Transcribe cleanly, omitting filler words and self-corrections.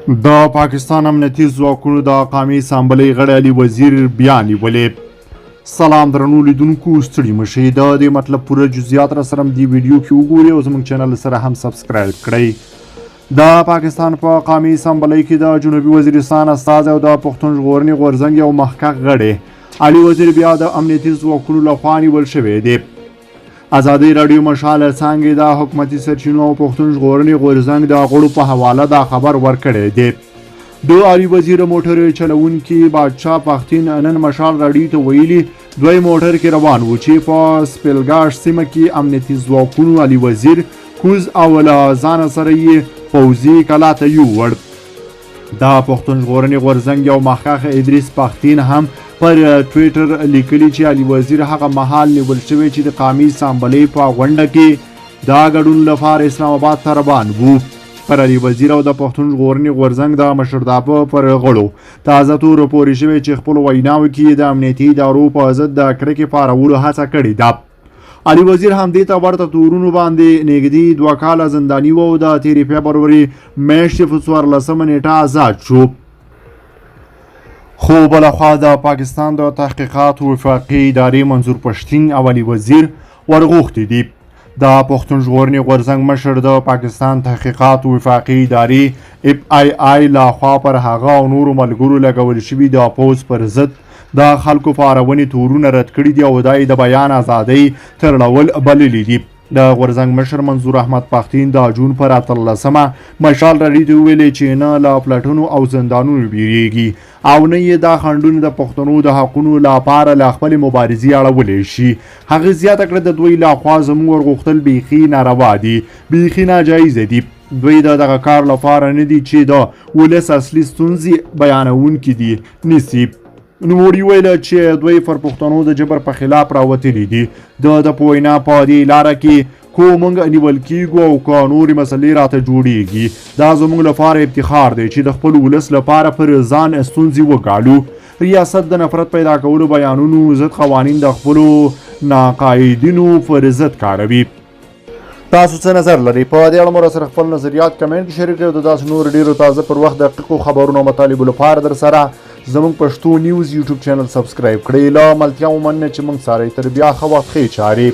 د پاکستان امنیتي ځواکونو د قومي اسامبلۍ غړی علي وزیر بیا نیولې. سلام درنو لیدونکو، ستړي مشئ. د دې مطلب پوره جزئیات را سره دې ویډیو کې وګورئ او زموږ چینل سره هم سبسکرایب کړئ. د پاکستان په قومي اسامبلۍ کې د جنوبي وزیرستان استازی او د پښتون ژغورنې غورځنګ یو مخکښ غړی علي وزیر بیا د امنیتي ځواکونو لخوا نیول شوی دی. ازادي راډیو مشال څانګې د حکومتي سرچینو او پښتون ژغورنې غورځنګ د غړو په حواله دا خبر ورکړی دی. د علي وزیر موټر چلونکي بادشاه پښتين نن مشال راډیو ته ویلي دوی موټر کې روان و چې په سپیلګاش سیمه کې امنیتي ځواکونو علي وزیر کوز او له ځان سره یې پوځي کلا ته یووړ. د پښتون ژغورنې غورځنګ یو مخکښ ادریس پښتين هم پر ټویټر لیکلي چې علي وزیر هغه مهال نیول شوی چې د قومي اسامبلۍ په غونډه کې د ګډون لپاره اسلام آباد ته روان وو. پر علي وزیر او د پښتون ژغورنې غورځنګ د مشرتابه پر غړو تازه تور پورې شوی چې خپل ویناوو کې د امنیتي ادارو په ضد د کرکې پارولو هڅه کړې ده. علي وزیر هم دې ته ورته تورونو باندې نږدې 2 کاله زنداني و او د تیرې فبروري میاشتې په 14 نیټه آزاد شو. خو بلخوا د پاکستان د تحقیقات وفاقي ادارې منظور پښتين او علي وزیر ورغوښتي دي. د پښتون ژغورنې غورځنګ مشر د پاکستان تحقیقات وفاقي ادارې FII لخوا پر هغه او نورو ملګرو لګول شوي د پوز پر ضد د خلکو پارونې تورونه رد کړي دي او دا د بیان ازادۍ ترړول بللي دي. د غورځنګ مشر منظور احمد پښتين د جون پر 18 مشال راډیو ته ویلي چې نه له پلټنو او زندانونو بیریږي او نه یې دا خنډونه د پښتنو د حقونو لپاره له خپلې مبارزې اړولی شي. هغه زیاته کړه د دوی لخوا زموږ ورغوښتل بیخي ناروا دي، بیخي ناجایزه دي. دوی د دغه کار لپاره نه دي چې د ولس اصلي ستونزې بیانونکي دي نیسي. نوموړي ویل چې دوی پر پښتنو د جبر په خلاف راوتلي دي. د په وینا په دې لاره کې کو موږ نیول کیږو او که نورې مسلې راته جوړیږي دا زموږ لپاره افتخار دی چې د خپل ولس لپاره پر ځان ستونزې وګالو. ریاست د نفرت پیدا کولو بیانونو ضد قوانین د خپلو ناقایدینو پر ضد کاروي. تاسو څه نظر لرئ؟ په دې اړه مو سره خپل نظریات کمنټ کې شریک کړئ او د تاسو نور ډیرو تازه پر وخت دقیقو خبرونو او مطالبو لپاره در سره زموږ پښتو نیوز یوټیوب چینل سبسکرایب کړئ. له ملتیا ومننه چې موږ سره تر بیا ښه وخت ښې چارې